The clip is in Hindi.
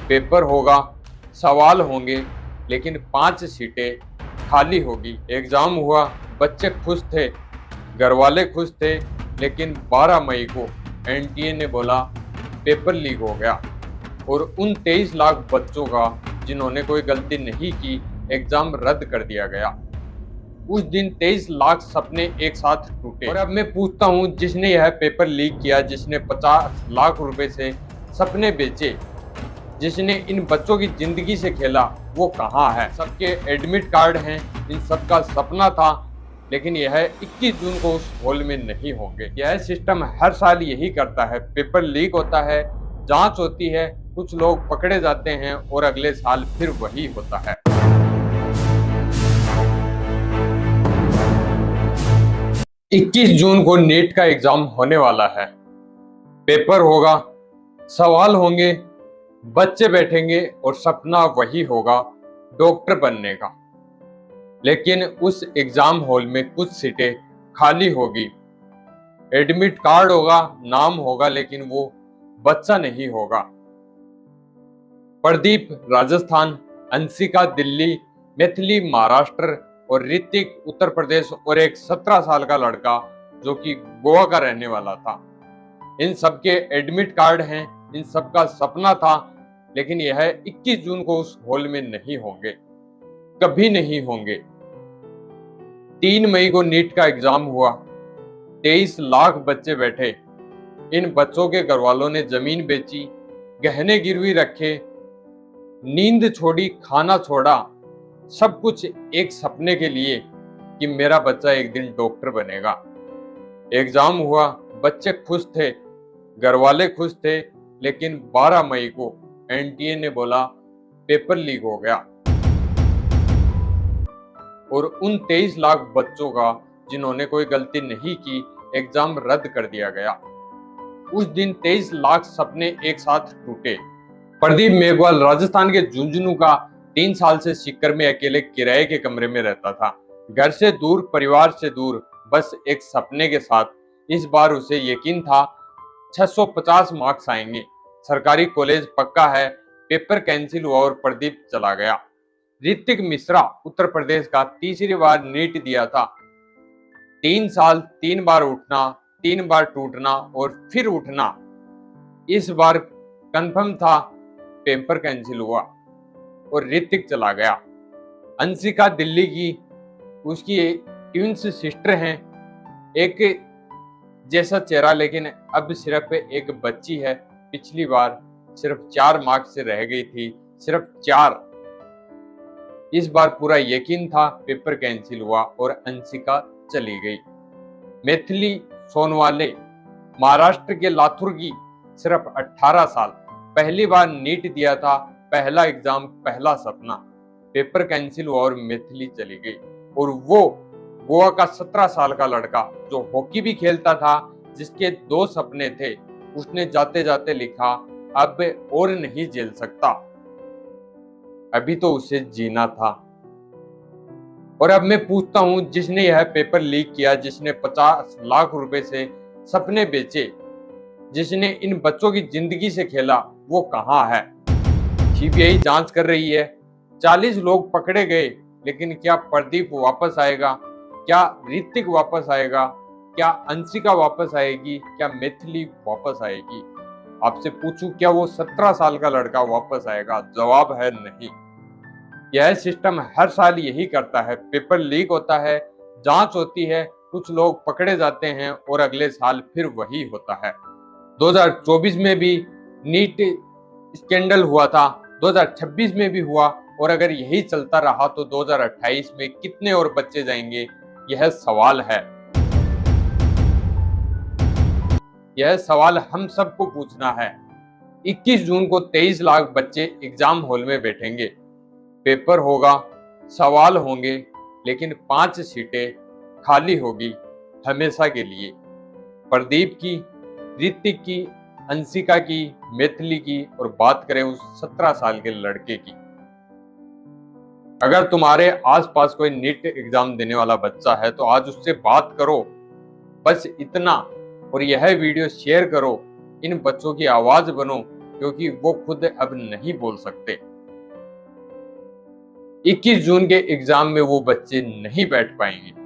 पेपर होगा, सवाल होंगे, लेकिन 5 सीटें खाली होगी। एग्जाम हुआ, बच्चे खुश थे, घर वाले खुश थे, लेकिन 12 मई को एनटीए ने बोला पेपर लीक हो गया और उन 23 लाख बच्चों का जिन्होंने कोई गलती नहीं की एग्जाम रद्द कर दिया गया। उस दिन 23 लाख सपने एक साथ टूटे। और अब मैं पूछता हूँ, जिसने यह पेपर लीक किया, जिसने 50 लाख रुपए से सपने बेचे, जिसने इन बच्चों की जिंदगी से खेला, वो कहाँ है? सबके एडमिट कार्ड हैं, इन सबका सपना था, लेकिन यह 21 जून को उस हॉल में नहीं होंगे। यह सिस्टम हर साल यही करता है, पेपर लीक होता है, जांच होती है, कुछ लोग पकड़े जाते हैं और अगले साल फिर वही होता है। 21 जून को नीट का एग्जाम होने वाला है। पेपर होगा, सवाल होंगे, बच्चे बैठेंगे और सपना वही होगा, डॉक्टर बनने का। लेकिन उस एग्जाम हॉल में कुछ सीटें खाली होगी। एडमिट कार्ड होगा, नाम होगा, लेकिन वो बच्चा नहीं होगा। प्रदीप राजस्थान, अंशिका दिल्ली, मैथिली महाराष्ट्र और ऋतिक उत्तर प्रदेश और एक 17 साल का लड़का जो कि गोवा का रहने वाला था। इन सबके एडमिट कार्ड हैं, इन सबका सपना था, लेकिन यह 21 जून को उस हॉल में नहीं होंगे, कभी नहीं होंगे। 3 मई को नीट का एग्जाम हुआ, 23 लाख बच्चे बैठे। इन बच्चों के घर वालों ने जमीन बेची, गहने गिरवी रखे, नींद छोड़ी, खाना छोड़ा, सब कुछ एक सपने के लिए कि मेरा बच्चा एक दिन डॉक्टर बनेगा। एग्जाम हुआ, बच्चे खुश थे, घर वाले खुश थे, लेकिन 12 मई को एनटीए ने बोला पेपर लीक हो गया और उन 23 लाख बच्चों का जिन्होंने कोई गलती नहीं की एग्जाम रद्द कर दिया गया। उस दिन 23 लाख सपने एक साथ टूटे। प्रदीप मेघवाल राजस्थान के झुंझुनू का 3 साल से सीकर में अकेले किराए के कमरे में रहता था, घर से दूर, परिवार से दूर, बस एक सपने के साथ। इस बार उसे यकीन था 650 मार्क्स आएंगे, सरकारी कॉलेज पक्का है। पेपर कैंसिल हुआ और प्रदीप चला गया। ऋतिक मिश्रा उत्तर प्रदेश का तीसरी बार नीट दिया था। 3 साल, 3 बार उठना, 3 बार टूटना और फिर उठना। इस बार कंफर्म था, पेपर कैंसिल हुआ और ऋतिक चला गया। अंशिका दिल्ली की, उसकी ट्विंस सिस्टर हैं, एक जैसा चेहरा, लेकिन अब सिर्फ एक बच्ची है। पिछली बार सिर्फ 4 मार्क्स से रह गई थी, सिर्फ 4। इस बार पूरा यकीन था, पेपर कैंसिल हुआ और अंशिका चली गई। मैथिली सोनवाले महाराष्ट्र के लातूर की, सिर्फ 18 साल, पहली बार नीट दिया था, पहला एग्जाम, पहला सपना। पेपर कैंसिल हुआ और मैथिली चली गई। और वो गोवा का 17 साल का लड़का जो हॉकी भी खेलता था, जिसके 2 सपने थे, उसने जाते जाते लिखा अब और नहीं झेल सकता, अभी तो उसे जीना था। और अब मैं पूछता हूं, जिसने यह पेपर लीक किया, जिसने 50 लाख रुपए से सपने बेचे, जिसने इन बच्चों की जिंदगी से खेला, वो कहाँ है? सीबीआई जांच कर रही है, 40 लोग पकड़े गए, लेकिन क्या प्रदीप वापस आएगा? क्या ऋतिक वापस आएगा? क्या अंशिका वापस आएगी? क्या मैथिली वापस आएगी? आपसे पूछूं, क्या वो 17 साल का लड़का वापस आएगा? जवाब है नहीं। यह सिस्टम हर साल यही करता है, पेपर लीक होता है, जांच होती है, कुछ लोग पकड़े जाते हैं और अगले साल फिर वही होता है। 2024 में भी नीट स्कैंडल हुआ था, 2026 में भी हुआ, और अगर यही चलता रहा तो 2028 में कितने और बच्चे जाएंगे, यह सवाल है। यह सवाल हम सबको पूछना है। 21 जून को 23 लाख बच्चे एग्जाम हॉल में बैठेंगे, पेपर होगा, सवाल होंगे, लेकिन 5 सीटें खाली होगी हमेशा के लिए। प्रदीप की, ऋतिक की, अंशिका की, मैथिली की, और बात करें उस 17 साल के लड़के की। अगर तुम्हारे आसपास कोई नीट एग्जाम देने वाला बच्चा है तो आज उससे बात करो, बस इतना। और यह वीडियो शेयर करो, इन बच्चों की आवाज बनो, क्योंकि वो खुद अब नहीं बोल सकते। 21 जून के एग्जाम में वो बच्चे नहीं बैठ पाएंगे।